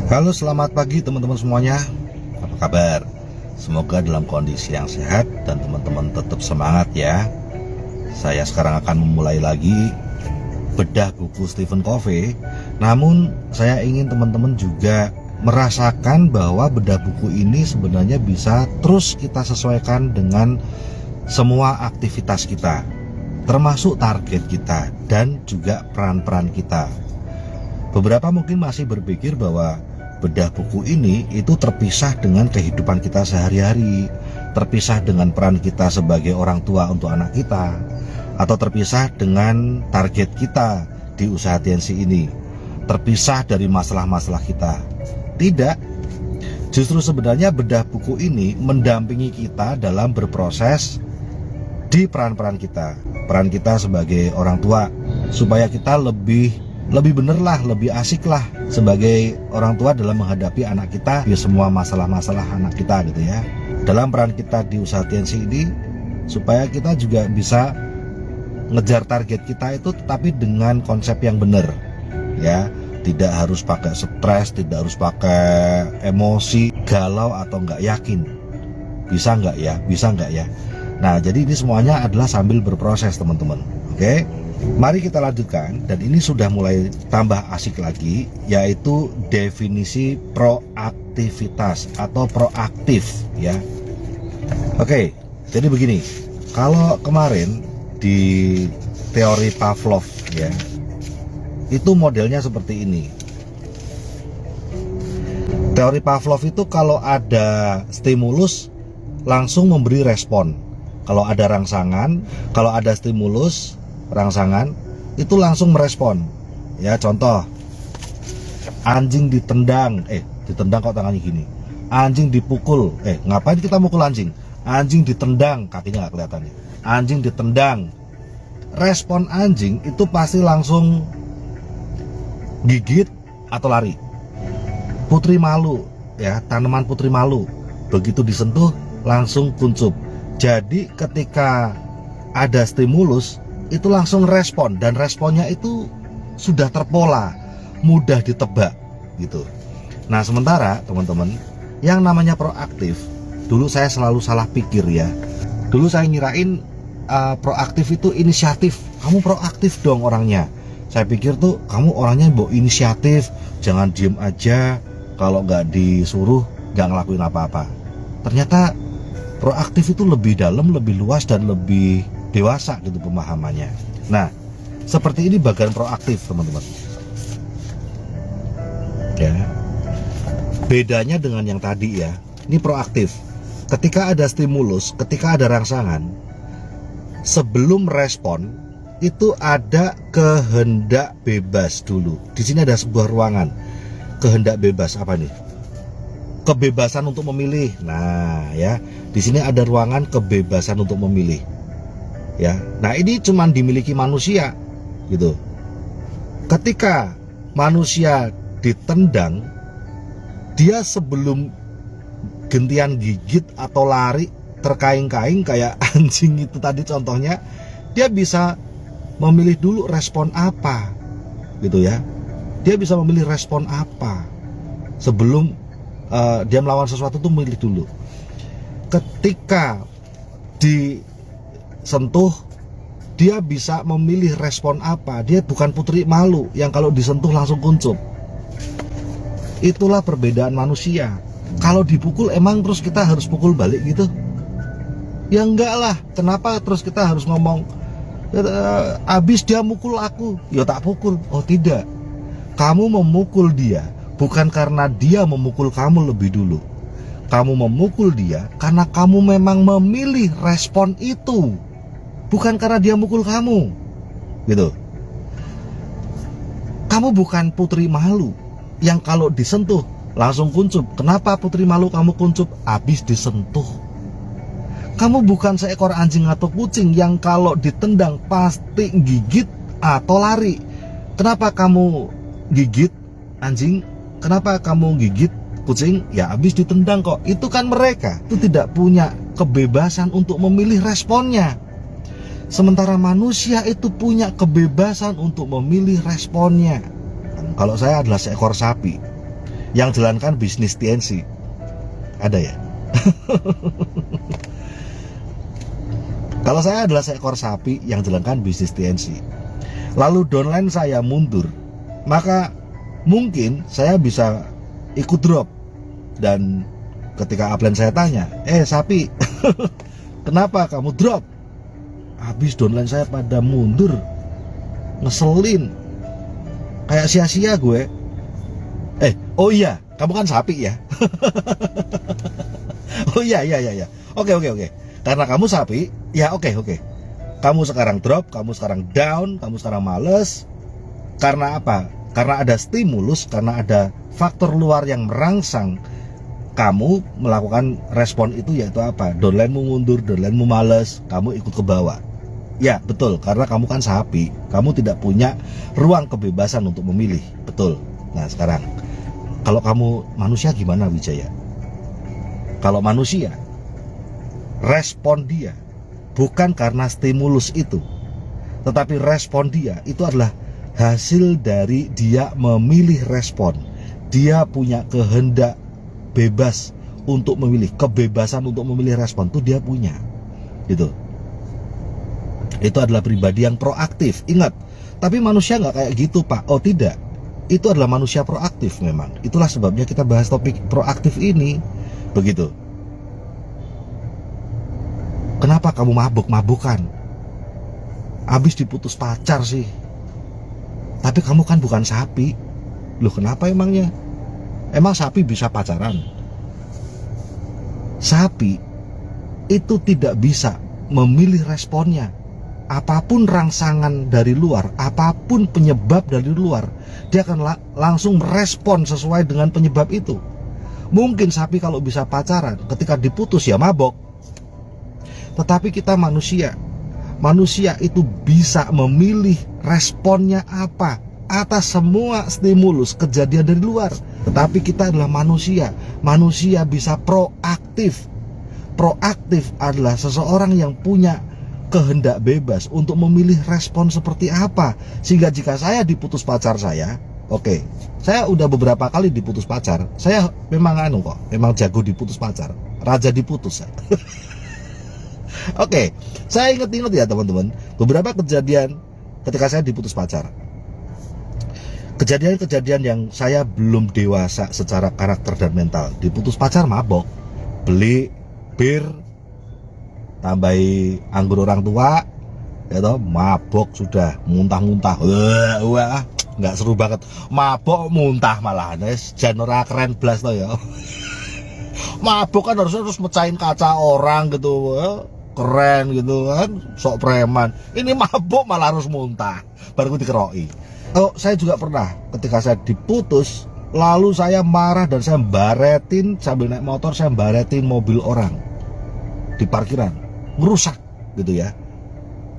Halo, selamat pagi teman-teman semuanya. Apa kabar? Semoga dalam kondisi yang sehat dan teman-teman tetap semangat ya. Saya sekarang akan memulai lagi bedah buku Stephen Covey. Namun saya ingin teman-teman juga merasakan bahwa bedah buku ini sebenarnya bisa terus kita sesuaikan dengan semua aktivitas kita, termasuk target kita dan juga peran-peran kita. Beberapa mungkin masih berpikir bahwa bedah buku ini itu terpisah dengan kehidupan kita sehari-hari, terpisah dengan peran kita sebagai orang tua untuk anak kita, atau terpisah dengan target kita di usaha TNC ini, terpisah dari masalah-masalah kita. Tidak, justru sebenarnya bedah buku ini mendampingi kita dalam berproses di peran-peran kita, peran kita sebagai orang tua, supaya kita lebih bener lah, lebih asik lah sebagai orang tua dalam menghadapi anak kita, ya semua masalah-masalah anak kita gitu ya. Dalam peran kita di usaha TNC ini, supaya kita juga bisa ngejar target kita itu tetapi dengan konsep yang benar ya. Tidak harus pakai stres, tidak harus pakai emosi, galau atau nggak yakin. Bisa nggak ya? Bisa nggak ya? Nah, jadi ini semuanya adalah sambil berproses teman-teman. Oke? Mari kita lanjutkan, dan ini sudah mulai tambah asik lagi, yaitu definisi proaktivitas atau proaktif ya. Oke, jadi begini, kalau kemarin di teori Pavlov ya, itu modelnya seperti ini. Teori Pavlov itu kalau ada stimulus langsung memberi respon. Kalau ada rangsangan, kalau ada stimulus rangsangan itu langsung merespon ya. Contoh, anjing ditendang, ditendang kok tangannya gini, anjing dipukul, ngapain kita mukul anjing? Anjing ditendang, kakinya nggak kelihatan nih. Anjing ditendang, respon anjing itu pasti langsung gigit atau lari. Putri malu ya, tanaman putri malu begitu disentuh langsung kuncup. Jadi ketika ada stimulus itu langsung respon, dan responnya itu sudah terpola, mudah ditebak gitu. Nah, sementara teman-teman, yang namanya proaktif, dulu saya selalu salah pikir ya. Dulu saya ngirain proaktif itu inisiatif. Kamu proaktif dong orangnya. Saya pikir tuh kamu orangnya bawa inisiatif, jangan diem aja, kalau nggak disuruh nggak ngelakuin apa-apa. Ternyata proaktif itu lebih dalam, lebih luas, dan lebih dewasa gitu pemahamannya. Nah, seperti ini bagian proaktif teman-teman ya. Bedanya dengan yang tadi ya, ini proaktif. Ketika ada stimulus, ketika ada rangsangan, sebelum respon itu ada kehendak bebas dulu. Di sini ada sebuah ruangan kehendak bebas. Apa nih? Kebebasan untuk memilih. Nah ya, di sini ada ruangan kebebasan untuk memilih ya. Nah, ini cuma dimiliki manusia gitu. Ketika manusia ditendang, dia sebelum gentian gigit atau lari terkaing-kaing kayak anjing itu tadi contohnya, dia bisa memilih dulu respon apa gitu ya. Dia bisa memilih respon apa sebelum dia melawan sesuatu, tuh memilih dulu. Ketika disentuh, dia bisa memilih respon apa. Dia bukan putri malu yang kalau disentuh langsung kuncup. Itulah perbedaan manusia. Kalau dipukul emang terus kita harus pukul balik gitu? Ya enggak lah. Kenapa terus kita harus ngomong abis dia mukul aku, ya tak pukul? Oh tidak, kamu memukul dia bukan karena dia memukul kamu lebih dulu. Kamu memukul dia karena kamu memang memilih respon itu, bukan karena dia mukul kamu gitu. Kamu bukan putri malu yang kalau disentuh langsung kuncup. Kenapa putri malu kamu kuncup? Habis disentuh. Kamu bukan seekor anjing atau kucing yang kalau ditendang pasti gigit atau lari. Kenapa kamu gigit anjing? Kenapa kamu gigit kucing? Ya habis ditendang kok. Itu kan mereka itu tidak punya kebebasan untuk memilih responnya. Sementara manusia itu punya kebebasan untuk memilih responnya. Kalau saya adalah seekor sapi yang jalankan bisnis TNC? Ada ya? Kalau saya adalah seekor sapi yang jalankan bisnis TNC, lalu downline saya mundur, maka mungkin saya bisa ikut drop. Dan ketika upline saya tanya, sapi, kenapa kamu drop? Habis downline saya pada mundur, ngeselin, kayak sia-sia gue. Oh iya, kamu kan sapi ya. Oh iya. Oke. Karena kamu sapi, ya oke. Kamu sekarang drop, kamu sekarang down, kamu sekarang males. Karena apa? Karena ada stimulus, karena ada faktor luar yang merangsang kamu melakukan respon itu, yaitu apa? Downline-mu mundur, downline-mu males, kamu ikut ke bawah. Ya betul, karena kamu kan sapi, kamu tidak punya ruang kebebasan untuk memilih. Betul. Nah sekarang, kalau kamu manusia gimana Wijaya? Kalau manusia, respon dia bukan karena stimulus itu, tetapi respon dia itu adalah hasil dari dia memilih respon. Dia punya kehendak bebas untuk memilih, kebebasan untuk memilih respon itu dia punya, gitu. Itu adalah pribadi yang proaktif. Ingat, tapi manusia nggak kayak gitu Pak. Oh tidak, itu adalah manusia proaktif memang. Itulah sebabnya kita bahas topik proaktif ini. Begitu. Kenapa kamu mabuk-mabukan? Habis diputus pacar sih. Tapi kamu kan bukan sapi. Loh kenapa emangnya? Emang sapi bisa pacaran? Sapi itu tidak bisa memilih responnya. Apapun rangsangan dari luar, apapun penyebab dari luar, dia akan langsung merespon sesuai dengan penyebab itu. Mungkin sapi kalau bisa pacaran, ketika diputus ya mabok. Tetapi kita manusia itu bisa memilih responnya apa atas semua stimulus kejadian dari luar. Tetapi kita adalah manusia bisa proaktif. Proaktif adalah seseorang yang punya kehendak bebas untuk memilih respon seperti apa. Sehingga jika saya diputus pacar saya, saya udah beberapa kali diputus pacar. Saya memang memang jago diputus pacar, raja diputus saya. Saya ingat ya teman-teman, beberapa kejadian ketika saya diputus pacar. Kejadian-kejadian yang saya belum dewasa secara karakter dan mental. Diputus pacar mabok, beli bir, tambahi anggur orang tua, ya toh, mabok sudah, muntah-muntah. Wah, nggak seru banget. Mabok muntah malahan, janora keren blas toh ya. Mabok kan harusnya terus mecahin kaca orang gitu. Keren gitu kan, sok preman. Ini mabuk malah harus muntah, baru dikeroi. Saya juga pernah ketika saya diputus, lalu saya marah dan saya baretin sambil naik motor, saya baretin mobil orang di parkiran, merusak gitu ya.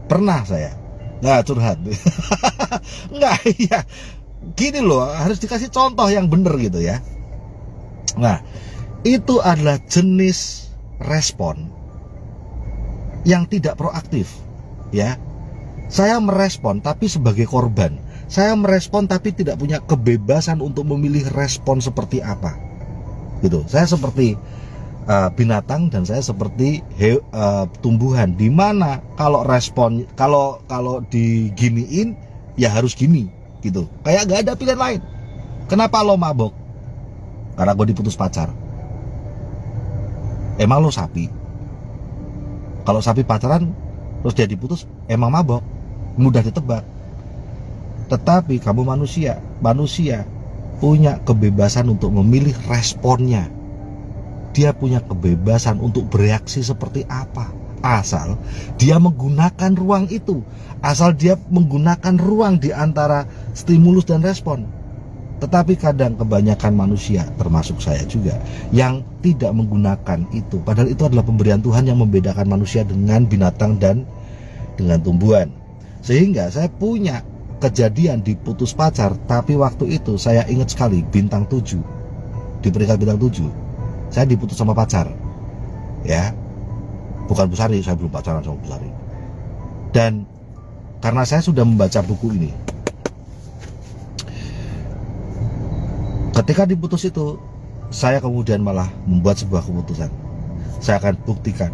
Pernah saya, nggak curhat. Nggak, ya gini loh, harus dikasih contoh yang bener gitu ya. Nah, itu adalah jenis respon yang tidak proaktif, ya. Saya merespon tapi sebagai korban. Saya merespon tapi tidak punya kebebasan untuk memilih respon seperti apa, gitu. Saya seperti binatang dan saya seperti tumbuhan, di mana kalau respon, kalau diginiin ya harus gini, gitu. Kayak gak ada pilihan lain. Kenapa lo mabok? Karena gue diputus pacar. Emang lo sapi? Kalau sapi pacaran terus dia diputus, emang mabok, mudah ditebak. Tetapi kamu manusia punya kebebasan untuk memilih responnya. Dia punya kebebasan untuk bereaksi seperti apa, asal dia menggunakan ruang itu, asal dia menggunakan ruang di antara stimulus dan respon. Tetapi kadang kebanyakan manusia, termasuk saya juga, yang tidak menggunakan itu. Padahal itu adalah pemberian Tuhan yang membedakan manusia dengan binatang dan dengan tumbuhan. Sehingga saya punya kejadian diputus pacar, tapi waktu itu saya ingat sekali bintang 7. Di peringkat bintang 7, saya diputus sama pacar. Ya, bukan Bu Sari, saya belum pacaran sama Bu Sari. Dan karena saya sudah membaca buku ini, Ketika diputus itu, saya kemudian malah membuat sebuah keputusan. Saya akan buktikan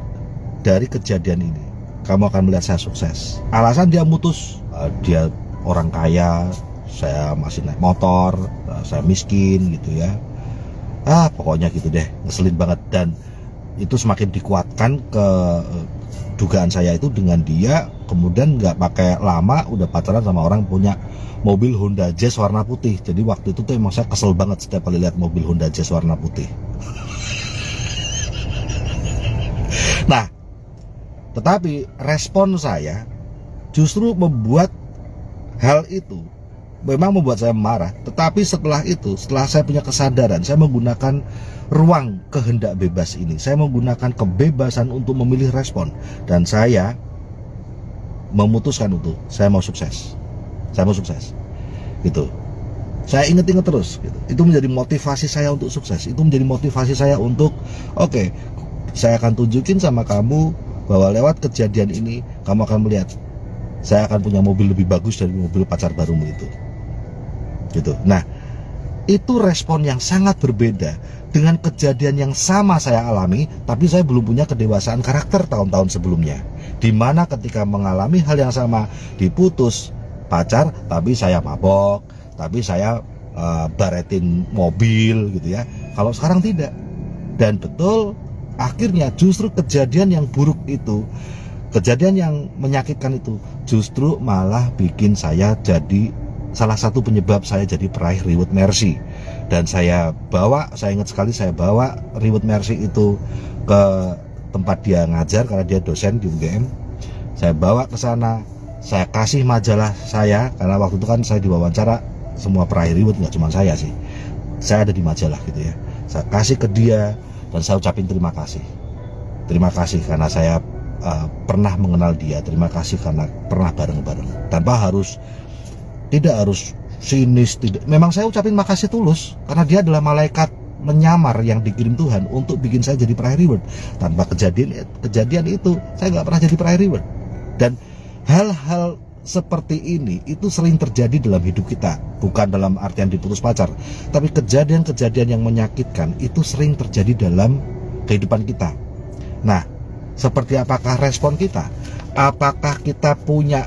dari kejadian ini, kamu akan melihat saya sukses. Alasan dia mutus, dia orang kaya, saya masih naik motor, saya miskin gitu ya. Pokoknya gitu deh, ngeselin banget. Dan itu semakin dikuatkan ke dugaan saya itu dengan dia kemudian nggak pakai lama udah pacaran sama orang punya mobil Honda Jazz warna putih. Jadi waktu itu tuh emang saya kesel banget setiap kali lihat mobil Honda Jazz warna putih. Nah, tetapi respon saya justru membuat hal itu memang membuat saya marah. Tetapi setelah itu, setelah saya punya kesadaran, saya menggunakan ruang kehendak bebas ini. Saya menggunakan kebebasan untuk memilih respon. Dan saya memutuskan untuk saya mau sukses. Saya mau sukses. Gitu. Saya ingat-ingat terus gitu. Itu menjadi motivasi saya untuk sukses. Itu menjadi motivasi saya untuk oke, saya akan tunjukin sama kamu bahwa lewat kejadian ini kamu akan melihat saya akan punya mobil lebih bagus dari mobil pacar barumu itu. Gitu. Nah, itu respon yang sangat berbeda dengan kejadian yang sama saya alami, tapi saya belum punya kedewasaan karakter tahun-tahun sebelumnya. Dimana ketika mengalami hal yang sama, diputus pacar, tapi saya mabok, tapi saya baretin mobil gitu ya. Kalau sekarang tidak. Dan betul, akhirnya justru kejadian yang buruk itu, kejadian yang menyakitkan itu, justru malah bikin saya jadi salah satu penyebab saya jadi peraih reward Mercy. Dan saya ingat sekali saya bawa reward Mercy itu ke tempat dia ngajar karena dia dosen di UGM. Saya bawa ke sana, saya kasih majalah saya karena waktu itu kan saya diwawancara semua peraih reward, nggak cuma saya sih. Saya ada di majalah gitu ya. Saya kasih ke dia dan saya ucapin terima kasih. Terima kasih karena saya pernah mengenal dia. Terima kasih karena pernah bareng-bareng. Tidak harus sinis, tidak. Memang saya ucapin makasih tulus karena dia adalah malaikat menyamar yang dikirim Tuhan untuk bikin saya jadi peraih reward. Tanpa kejadian itu saya nggak pernah jadi peraih reward. Dan hal-hal seperti ini itu sering terjadi dalam hidup kita, bukan dalam artian diputus pacar, tapi kejadian-kejadian yang menyakitkan itu sering terjadi dalam kehidupan kita. Nah, seperti apakah respon kita? Apakah kita punya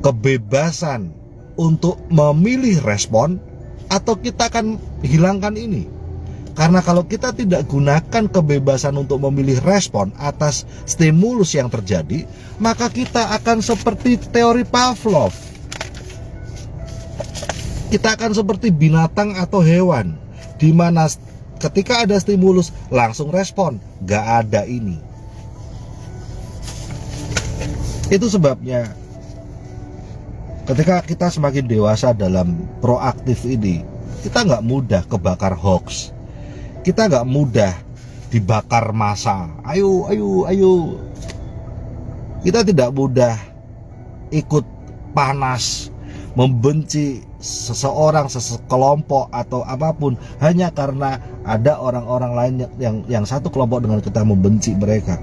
kebebasan untuk memilih respon, atau kita akan hilangkan ini? Karena kalau kita tidak gunakan kebebasan untuk memilih respon atas stimulus yang terjadi, maka kita akan seperti teori Pavlov. Kita akan seperti binatang atau hewan, di mana ketika ada stimulus langsung respon, gak ada ini. Itu sebabnya ketika kita semakin dewasa dalam proaktif ini, kita nggak mudah kebakar hoax, kita nggak mudah dibakar massa. Ayo. Kita tidak mudah ikut panas membenci seseorang, sekelompok atau apapun hanya karena ada orang-orang lain yang satu kelompok dengan kita membenci mereka.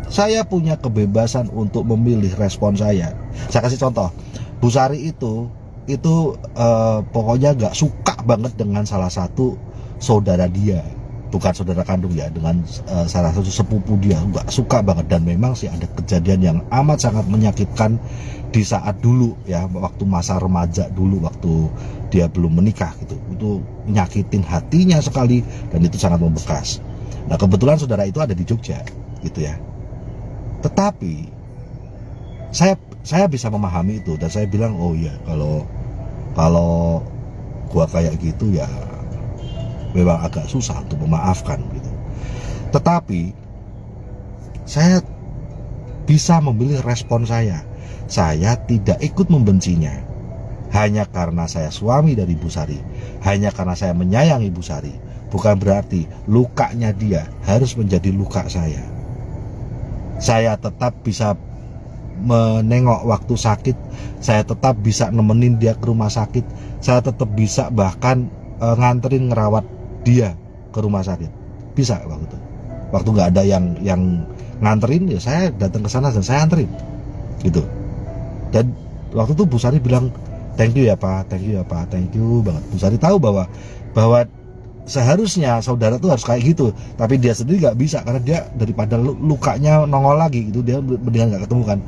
Saya punya kebebasan untuk memilih respon saya. Saya kasih contoh. Bu Sari itu pokoknya gak suka banget dengan salah satu saudara dia, bukan saudara kandung ya, dengan salah satu sepupu dia, gak suka banget. Dan memang sih ada kejadian yang amat sangat menyakitkan di saat dulu ya, waktu masa remaja dulu, waktu dia belum menikah gitu. Itu nyakitin hatinya sekali dan itu sangat membekas. Nah, kebetulan saudara itu ada di Jogja gitu ya. Tetapi saya bisa memahami itu dan saya bilang, oh ya, kalau gua kayak gitu ya memang agak susah untuk memaafkan gitu. Tetapi saya bisa memilih respon saya. Saya tidak ikut membencinya hanya karena saya suami dari Bu Sari, hanya karena saya menyayangi Bu Sari. Bukan berarti lukanya dia harus menjadi luka saya. Saya tetap bisa menengok waktu sakit, saya tetap bisa nemenin dia ke rumah sakit, saya tetap bisa bahkan nganterin ngerawat dia ke rumah sakit. Bisa waktu nggak ada yang nganterin, ya saya datang ke sana dan saya anterin gitu. Dan waktu itu Bu Sari bilang, Thank you ya Pak, thank you ya Pak, thank you banget. Bu Sari tahu bahwa seharusnya saudara tuh harus kayak gitu, tapi dia sendiri nggak bisa karena dia daripada lukanya nongol lagi gitu, dia mendingan nggak ketemu kan.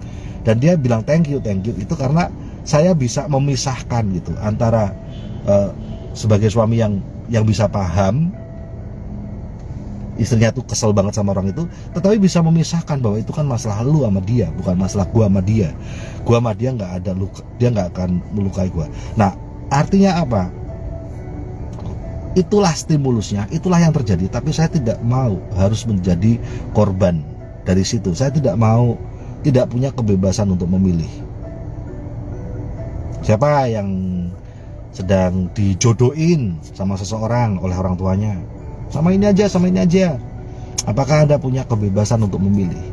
Dan dia bilang thank you itu karena saya bisa memisahkan gitu antara sebagai suami yang bisa paham istrinya tuh kesel banget sama orang itu, tetapi bisa memisahkan bahwa itu kan masalah lu sama dia, bukan masalah gua sama dia. Gua sama dia nggak ada luka, dia nggak akan melukai gua. Nah, artinya apa? Itulah stimulusnya, itulah yang terjadi. Tapi saya tidak mau harus menjadi korban dari situ. Saya tidak mau, tidak punya kebebasan untuk memilih. Siapa yang sedang dijodohin sama seseorang oleh orang tuanya, sama ini aja. Apakah Anda punya kebebasan untuk memilih?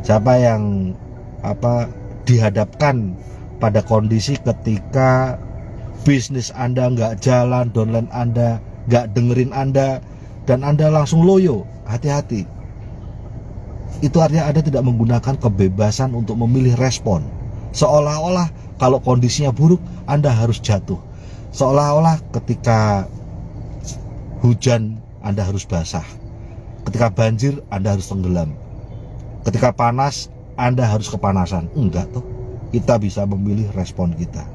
Siapa yang dihadapkan pada kondisi ketika bisnis Anda nggak jalan, downline Anda nggak dengerin Anda, dan Anda langsung loyo? Hati-hati. Itu artinya Anda tidak menggunakan kebebasan untuk memilih respon. Seolah-olah kalau kondisinya buruk Anda harus jatuh. Seolah-olah ketika hujan Anda harus basah, ketika banjir Anda harus tenggelam, ketika panas Anda harus kepanasan. Enggak tuh, kita bisa memilih respon kita.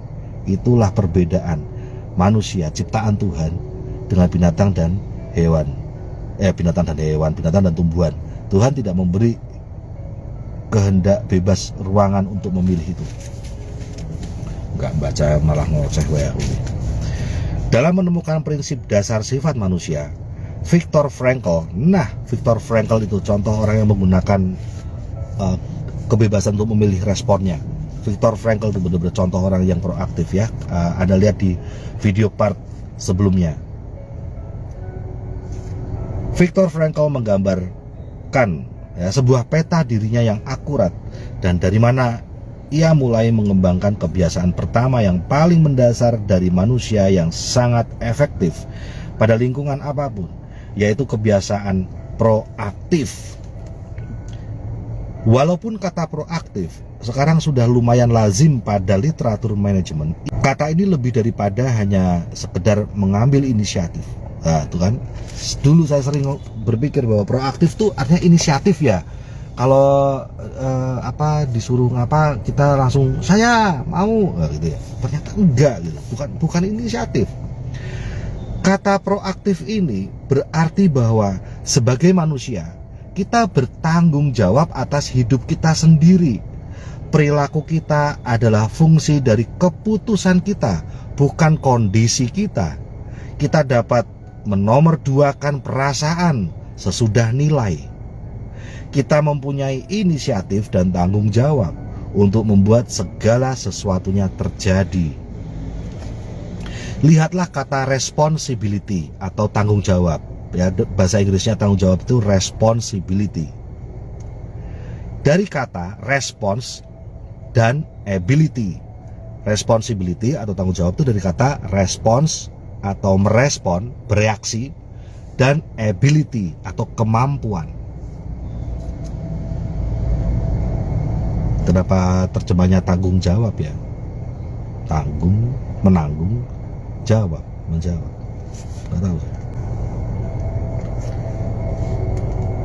Itulah perbedaan manusia ciptaan Tuhan dengan binatang dan hewan. Binatang dan tumbuhan. Tuhan tidak memberi kehendak bebas ruangan untuk memilih itu. Enggak baca malah ngoceh WU. Dalam menemukan prinsip dasar sifat manusia, Viktor Frankl itu contoh orang yang menggunakan kebebasan untuk memilih responnya. Viktor Frankl itu benar-benar contoh orang yang proaktif ya. Anda lihat di video part sebelumnya. Viktor Frankl menggambarkan sebuah peta dirinya yang akurat, dan dari mana ia mulai mengembangkan kebiasaan pertama yang paling mendasar dari manusia yang sangat efektif pada lingkungan apapun, yaitu kebiasaan proaktif. Walaupun kata proaktif sekarang sudah lumayan lazim pada literatur manajemen, kata ini lebih daripada hanya sekedar mengambil inisiatif. Nah, itu kan dulu saya sering berpikir bahwa proaktif tuh artinya inisiatif ya. Kalau disuruh ngapa kita langsung saya mau gitu ya. Ternyata enggak gitu. Bukan inisiatif. Kata proaktif ini berarti bahwa sebagai manusia kita bertanggung jawab atas hidup kita sendiri. Perilaku kita adalah fungsi dari keputusan kita, bukan kondisi kita. Kita dapat menomorduakan perasaan sesudah nilai. Kita mempunyai inisiatif dan tanggung jawab untuk membuat segala sesuatunya terjadi. Lihatlah kata responsibility atau tanggung jawab. Ya, bahasa Inggrisnya tanggung jawab itu responsibility. Dari kata response dan ability. Responsibility atau tanggung jawab itu dari kata response atau merespon, bereaksi, dan ability atau kemampuan. Kenapa terjemahnya tanggung jawab ya? Tanggung, menanggung, jawab, menjawab. Nggak tahu saya.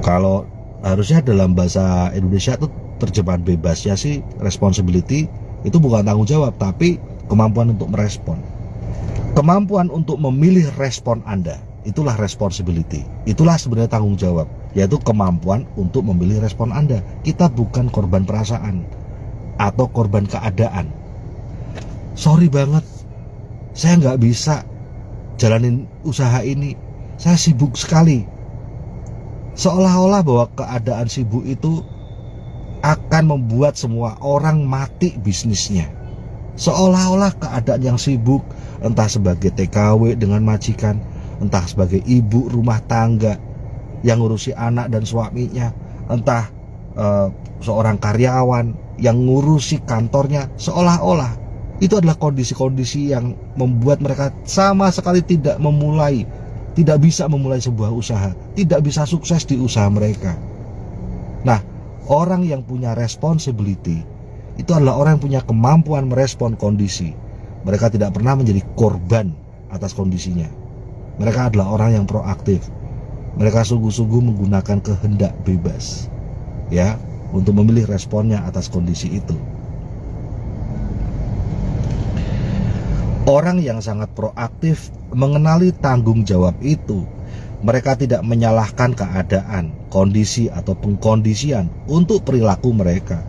Kalau harusnya dalam bahasa Indonesia itu terjemahan bebasnya sih responsibility itu bukan tanggung jawab, tapi kemampuan untuk merespon. Kemampuan untuk memilih respon Anda, itulah responsibility. Itulah sebenarnya tanggung jawab, yaitu kemampuan untuk memilih respon Anda. Kita bukan korban perasaan atau korban keadaan. Sorry banget, saya nggak bisa jalanin usaha ini, saya sibuk sekali. Seolah-olah bahwa keadaan sibuk itu akan membuat semua orang mati bisnisnya. Seolah-olah keadaan yang sibuk, entah sebagai TKW dengan majikan, entah sebagai ibu rumah tangga yang ngurusi anak dan suaminya, entah seorang karyawan yang ngurusi kantornya, seolah-olah itu adalah kondisi-kondisi yang membuat mereka sama sekali tidak bisa memulai sebuah usaha, tidak bisa sukses di usaha mereka. Nah, orang yang punya responsibility itu adalah orang yang punya kemampuan merespon kondisi, Mereka tidak pernah menjadi korban atas kondisinya. Mereka adalah orang yang proaktif. Mereka sungguh-sungguh menggunakan kehendak bebas, ya, untuk memilih responnya atas kondisi itu. Orang yang sangat proaktif mengenali tanggung jawab itu. Mereka tidak menyalahkan keadaan, kondisi, atau pengkondisian untuk perilaku mereka.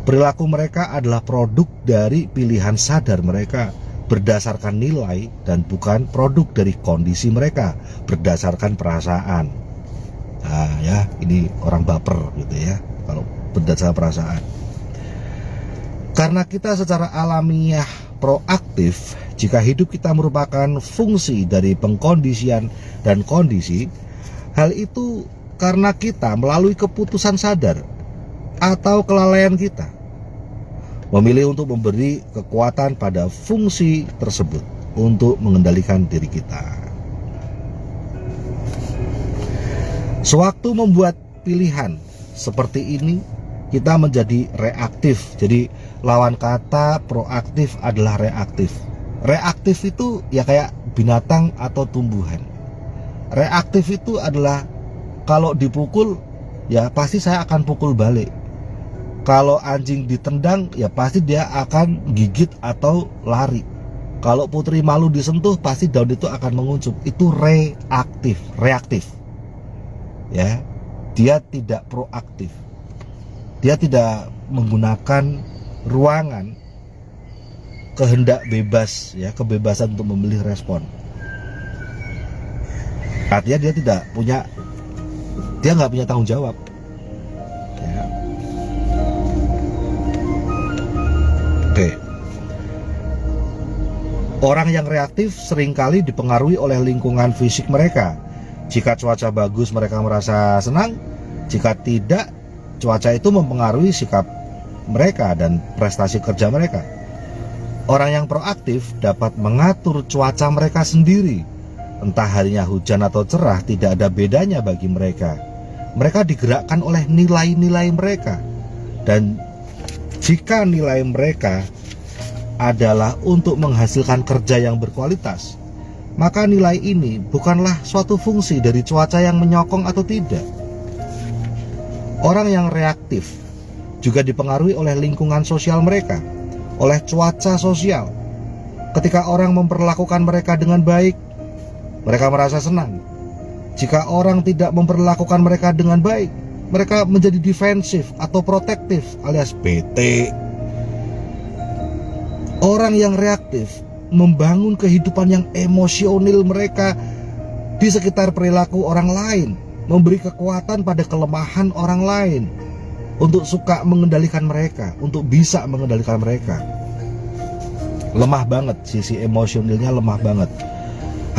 Perilaku mereka adalah produk dari pilihan sadar mereka berdasarkan nilai dan bukan produk dari kondisi mereka berdasarkan perasaan. Nah ya, ini orang baper gitu ya kalau berdasarkan perasaan. Karena kita secara alamiah proaktif, jika hidup kita merupakan fungsi dari pengkondisian dan kondisi, hal itu karena kita melalui keputusan sadar atau kelalaian kita memilih untuk memberi kekuatan pada fungsi tersebut untuk mengendalikan diri kita. Sewaktu membuat pilihan seperti ini, kita menjadi reaktif. Jadi lawan kata proaktif adalah reaktif. Reaktif itu ya kayak binatang atau tumbuhan. Reaktif itu adalah kalau dipukul ya pasti saya akan pukul balik. Kalau anjing ditendang ya pasti dia akan gigit atau lari. Kalau putri malu disentuh pasti daun itu akan menguncup. Itu reaktif. Ya, dia tidak proaktif. Dia tidak menggunakan ruangan kehendak bebas, ya, kebebasan untuk memilih respon. Artinya dia nggak punya tanggung jawab. Ya. Oke. Orang yang reaktif seringkali dipengaruhi oleh lingkungan fisik mereka. Jika cuaca bagus mereka merasa senang, jika tidak, cuaca itu mempengaruhi sikap mereka dan prestasi kerja mereka. Orang yang proaktif dapat mengatur cuaca mereka sendiri. Entah harinya hujan atau cerah, tidak ada bedanya bagi mereka. Mereka digerakkan oleh nilai-nilai mereka. Dan jika nilai mereka adalah untuk menghasilkan kerja yang berkualitas, maka nilai ini bukanlah suatu fungsi dari cuaca yang menyokong atau tidak. Orang yang reaktif juga dipengaruhi oleh lingkungan sosial mereka, oleh cuaca sosial. Ketika orang memperlakukan mereka dengan baik, mereka merasa senang. Jika orang tidak memperlakukan mereka dengan baik, mereka menjadi defensif atau protektif alias bete. Orang yang reaktif membangun kehidupan yang emosional mereka di sekitar perilaku orang lain, memberi kekuatan pada kelemahan orang lain untuk suka mengendalikan mereka, untuk bisa mengendalikan mereka. Lemah banget, sisi emosionalnya lemah banget.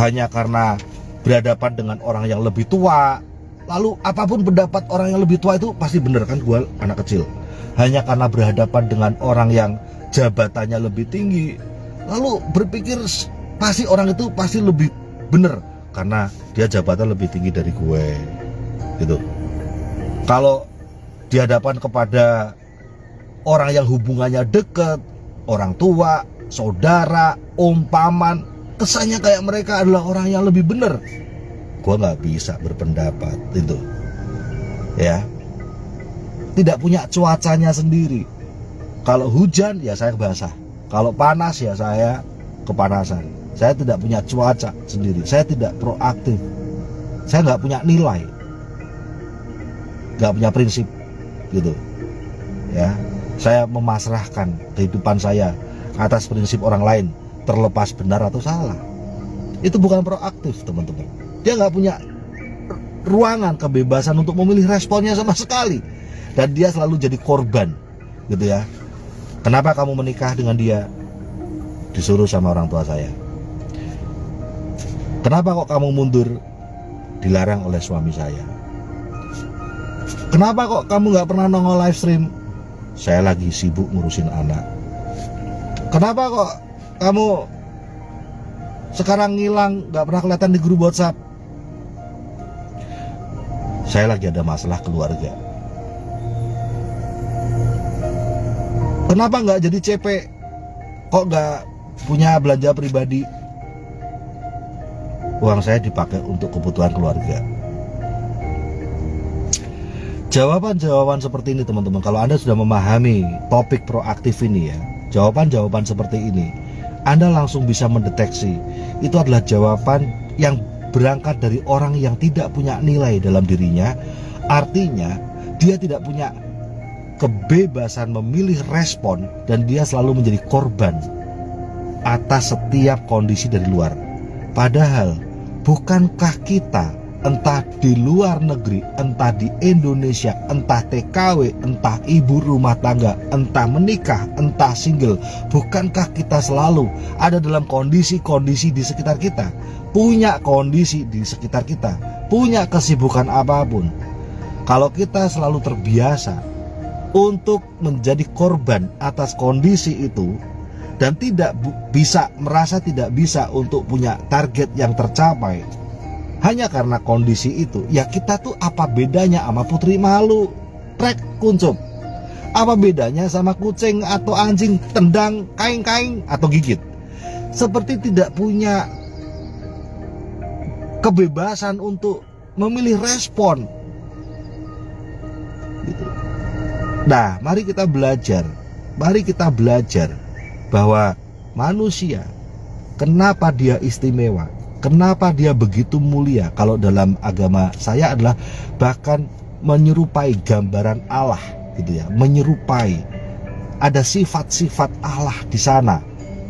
Hanya karena berhadapan dengan orang yang lebih tua, lalu apapun pendapat orang yang lebih tua itu pasti bener kan, gue anak kecil. Hanya karena berhadapan dengan orang yang jabatannya lebih tinggi, lalu berpikir pasti orang itu pasti lebih bener karena dia jabatan lebih tinggi dari gue gitu. Kalau di hadapan kepada orang yang hubungannya dekat, orang tua, saudara, om, paman, kesannya kayak mereka adalah orang yang lebih benar. Gua nggak bisa berpendapat itu, ya. Tidak punya cuacanya sendiri. Kalau hujan ya saya basah, kalau panas ya saya kepanasan. Saya tidak punya cuaca sendiri. Saya tidak proaktif. Saya nggak punya nilai, nggak punya prinsip, gitu. Ya, saya memasrahkan kehidupan saya atas prinsip orang lain, terlepas benar atau salah. Itu bukan proaktif, teman-teman. Dia nggak punya ruangan kebebasan untuk memilih responnya sama sekali, dan dia selalu jadi korban, gitu ya. Kenapa kamu menikah dengan dia? Disuruh sama orang tua saya. Kenapa kok kamu mundur? Dilarang oleh suami saya. Kenapa kok kamu nggak pernah nongol live stream? Saya lagi sibuk ngurusin anak. Kenapa kok kamu sekarang ngilang, nggak pernah kelihatan di grup WhatsApp? Saya lagi ada masalah keluarga. Kenapa nggak jadi CP? Kok nggak punya belanja pribadi, uang saya dipakai untuk kebutuhan keluarga. Jawaban-jawaban seperti ini teman-teman, kalau Anda sudah memahami topik proaktif ini ya, jawaban-jawaban seperti ini, Anda langsung bisa mendeteksi itu adalah jawaban yang berangkat dari orang yang tidak punya nilai dalam dirinya. Artinya dia tidak punya kebebasan memilih respon dan dia selalu menjadi korban atas setiap kondisi dari luar. Padahal bukankah kita entah di luar negeri, entah di Indonesia, entah TKW, entah ibu rumah tangga, entah menikah, entah single, bukankah kita selalu ada dalam kondisi-kondisi di sekitar kita, punya kondisi di sekitar kita, punya kesibukan apapun. Kalau kita selalu terbiasa untuk menjadi korban atas kondisi itu dan merasa tidak bisa untuk punya target yang tercapai hanya karena kondisi itu, ya kita tuh apa bedanya sama putri malu, trek kuncup? Apa bedanya sama kucing atau anjing tendang, kaing-kaing atau gigit? Seperti tidak punya kebebasan untuk memilih respon gitu. Nah, mari kita belajar bahwa manusia, kenapa dia istimewa, kenapa dia begitu mulia. Kalau dalam agama saya adalah bahkan menyerupai gambaran Allah gitu ya, menyerupai, ada sifat-sifat Allah di sana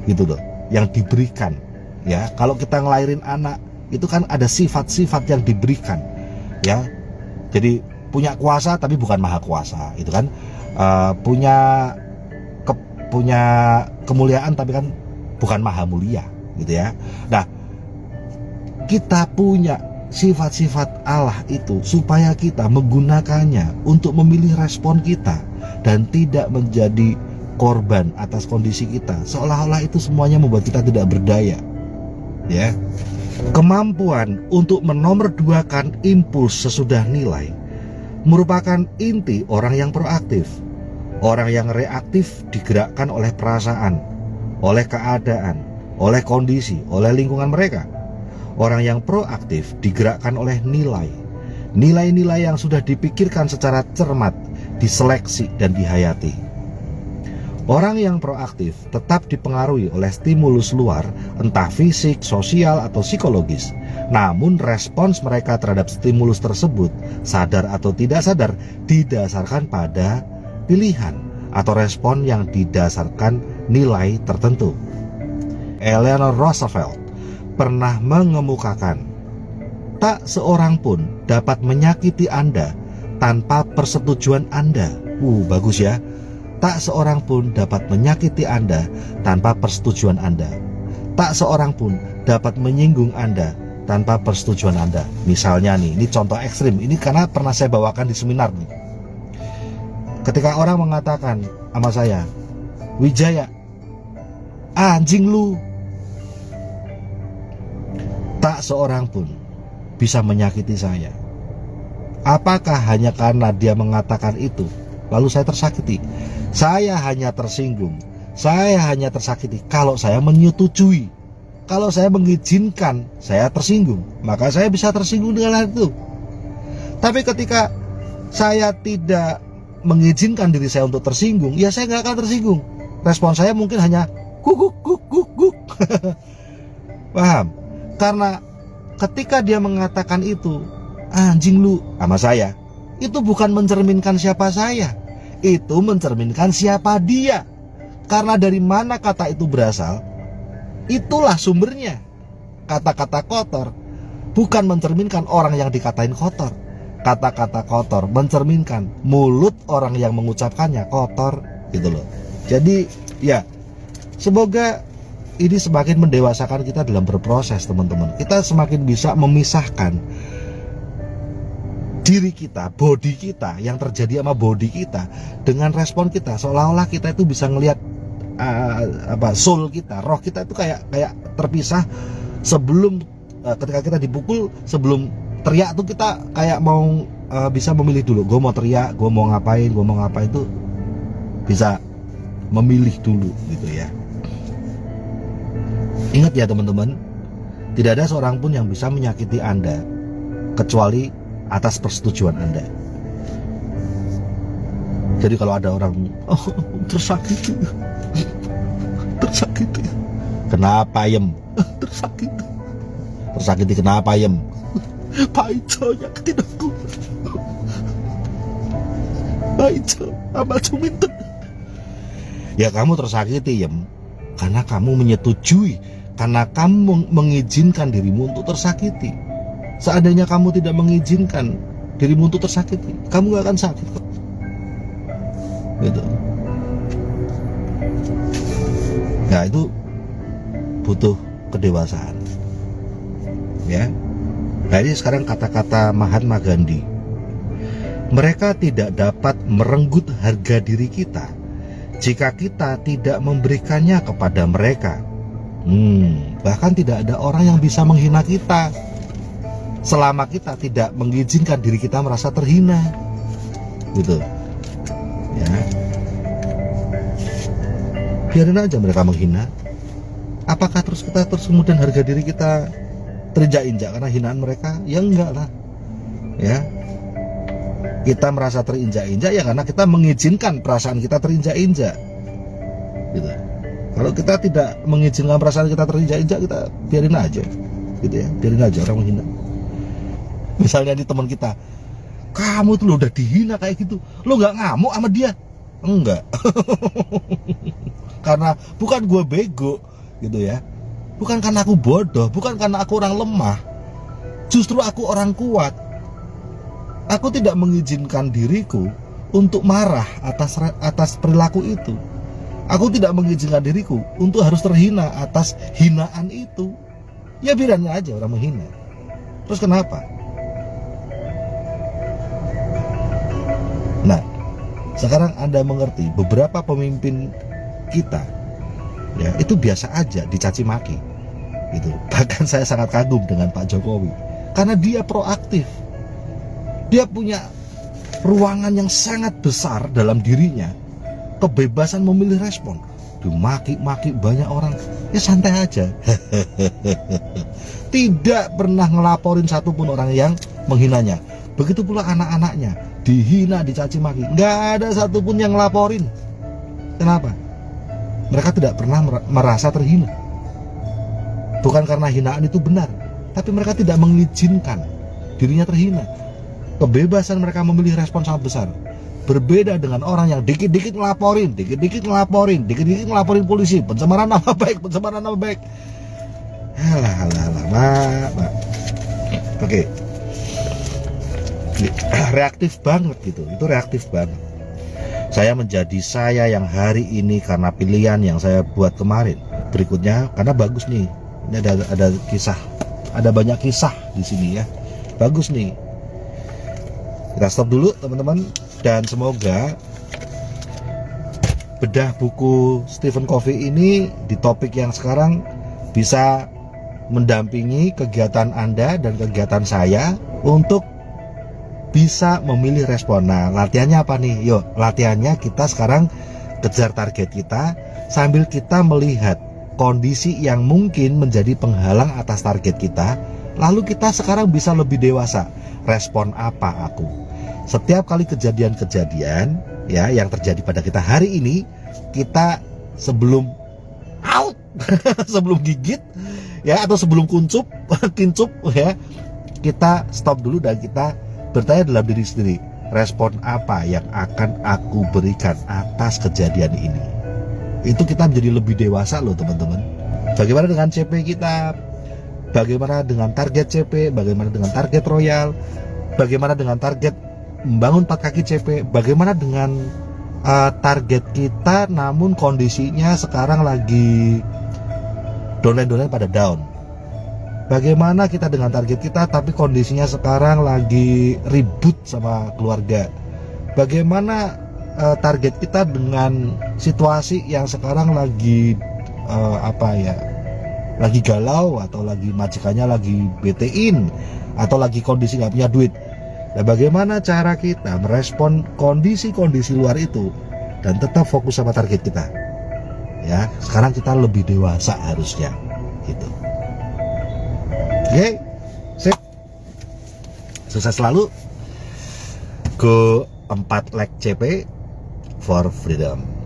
gitu loh yang diberikan ya. Kalau kita ngelahirin anak itu kan ada sifat-sifat yang diberikan ya. Jadi punya kuasa tapi bukan maha kuasa itu kan, punya kemuliaan tapi kan bukan maha mulia gitu ya. Nah, kita punya sifat-sifat Allah itu supaya kita menggunakannya untuk memilih respon kita dan tidak menjadi korban atas kondisi kita, seolah-olah itu semuanya membuat kita tidak berdaya ya. Kemampuan untuk menomorduakan impuls sesudah nilai merupakan inti orang yang proaktif. Orang yang reaktif digerakkan oleh perasaan, oleh keadaan, oleh kondisi, oleh lingkungan mereka. Orang yang proaktif digerakkan oleh nilai. Nilai-nilai yang sudah dipikirkan secara cermat, diseleksi dan dihayati. Orang yang proaktif tetap dipengaruhi oleh stimulus luar, entah fisik, sosial, atau psikologis. Namun respons mereka terhadap stimulus tersebut, sadar atau tidak sadar, didasarkan pada pilihan atau respon yang didasarkan nilai tertentu. Eleanor Roosevelt pernah mengemukakan, tak seorang pun dapat menyakiti Anda tanpa persetujuan Anda. Bagus ya. Tak seorang pun dapat menyakiti Anda tanpa persetujuan Anda. Tak seorang pun dapat menyinggung Anda tanpa persetujuan Anda. Misalnya nih, ini contoh ekstrim. Ini karena pernah saya bawakan di seminar nih. Ketika orang mengatakan sama saya, Wijaya, anjing lu. Tak seorang pun bisa menyakiti saya. Apakah hanya karena dia mengatakan itu lalu saya tersakiti? Saya hanya tersinggung, saya hanya tersakiti kalau saya menyetujui. Kalau saya mengizinkan, saya tersinggung, maka saya bisa tersinggung dengan hal itu. Tapi ketika saya tidak mengizinkan diri saya untuk tersinggung, ya saya nggak akan tersinggung. Respon saya mungkin hanya guguk guguk guguk. Paham? Karena ketika dia mengatakan itu, anjing lu sama saya, itu bukan mencerminkan siapa saya, itu mencerminkan siapa dia. Karena dari mana kata itu berasal, itulah sumbernya. Kata-kata kotor bukan mencerminkan orang yang dikatain kotor. Kata-kata kotor mencerminkan mulut orang yang mengucapkannya kotor gitu loh. Jadi ya, semoga ini semakin mendewasakan kita dalam berproses teman-teman. Kita semakin bisa memisahkan diri kita, body kita, yang terjadi sama body kita dengan respon kita. Seolah-olah kita itu bisa ngelihat soul kita, roh kita itu kayak terpisah. Sebelum ketika kita dipukul, sebelum teriak tuh kita kayak mau bisa memilih dulu, gue mau teriak, gue mau ngapain tuh bisa memilih dulu gitu ya. Ingat ya teman-teman, tidak ada seorang pun yang bisa menyakiti Anda kecuali atas persetujuan Anda. Jadi kalau ada orang tersakiti, kenapa yem? Tersakiti kenapa yem? Pak Ijo nyakitin aku. Pak Ijo amal cuminten. Ya kamu tersakiti yem, karena kamu menyetujui, karena kamu mengizinkan dirimu untuk tersakiti. Seandainya kamu tidak mengizinkan dirimu untuk tersakiti, kamu gak akan sakit kok. Gitu. Nah itu butuh kedewasaan. Ya. Nah ini sekarang kata-kata Mahatma Gandhi. Mereka tidak dapat merenggut harga diri kita jika kita tidak memberikannya kepada mereka. Bahkan tidak ada orang yang bisa menghina kita selama kita tidak mengizinkan diri kita merasa terhina. Gitu. Ya. Biarin aja mereka menghina. Apakah terus kita kemudian harga diri kita terinjak-injak karena hinaan mereka? Ya enggak lah. Ya. Kita merasa terinjak-injak ya karena kita mengizinkan perasaan kita terinjak-injak. Gitu. Kalau kita tidak mengizinkan perasaan kita terinjak-injak, kita biarin aja. Gitu ya. Biarin aja orang menghina. Misalnya di teman kita, kamu tuh lo udah dihina kayak gitu, lo nggak ngamuk sama dia? Enggak. Karena bukan gue bego gitu ya, bukan karena aku bodoh, bukan karena aku orang lemah, justru aku orang kuat. Aku tidak mengizinkan diriku untuk marah atas perilaku itu. Aku tidak mengizinkan diriku untuk harus terhina atas hinaan itu. Ya biarannya aja orang menghina. Terus kenapa? Nah, sekarang Anda mengerti beberapa pemimpin kita ya itu biasa aja dicaci maki gitu. Bahkan saya sangat kagum dengan Pak Jokowi karena dia proaktif. Dia punya ruangan yang sangat besar dalam dirinya, kebebasan memilih respon. Dimaki-maki banyak orang, ya santai aja. Tidak pernah ngelaporin satupun orang yang menghinanya. Begitu pula anak-anaknya dihina, dicaci maki, nggak ada satupun yang ngelaporin. Kenapa? Mereka tidak pernah merasa terhina. Bukan karena hinaan itu benar, tapi mereka tidak mengizinkan dirinya terhina. Kebebasan mereka memilih respon sangat besar. Berbeda dengan orang yang dikit-dikit ngelaporin, dikit-dikit ngelaporin polisi, pencemaran nama baik. Alah, Oke. Reaktif banget gitu, itu reaktif banget. Saya menjadi saya yang hari ini karena pilihan yang saya buat kemarin. Berikutnya karena bagus nih, ini ada kisah, ada banyak kisah di sini ya, bagus nih. Kita stop dulu teman-teman, dan semoga bedah buku Stephen Covey ini di topik yang sekarang bisa mendampingi kegiatan Anda dan kegiatan saya untuk bisa memilih respon. Nah, latihannya apa nih? Yuk, latihannya kita sekarang kejar target kita sambil kita melihat kondisi yang mungkin menjadi penghalang atas target kita. Lalu kita sekarang bisa lebih dewasa. Respon apa aku? Setiap kali kejadian-kejadian ya yang terjadi pada kita hari ini, kita sebelum out, sebelum gigit ya atau sebelum kincup ya, kita stop dulu dan kita bertanya dalam diri sendiri, respon apa yang akan aku berikan atas kejadian ini. Itu kita menjadi lebih dewasa loh teman-teman. Bagaimana dengan CP kita? Bagaimana dengan target CP? Bagaimana dengan target royal? Bagaimana dengan target membangun 4 kaki CP? Bagaimana dengan target kita namun kondisinya sekarang lagi downline pada down? Bagaimana kita dengan target kita tapi kondisinya sekarang lagi ribut sama keluarga? Bagaimana target kita dengan situasi yang sekarang lagi lagi galau, atau lagi majikannya lagi betein, atau lagi kondisi nggak punya duit? Nah, bagaimana cara kita merespon kondisi-kondisi luar itu dan tetap fokus sama target kita? Ya, sekarang kita lebih dewasa harusnya. gitu. Oke, sip. Sukses selalu. Go 4 leg CP for freedom.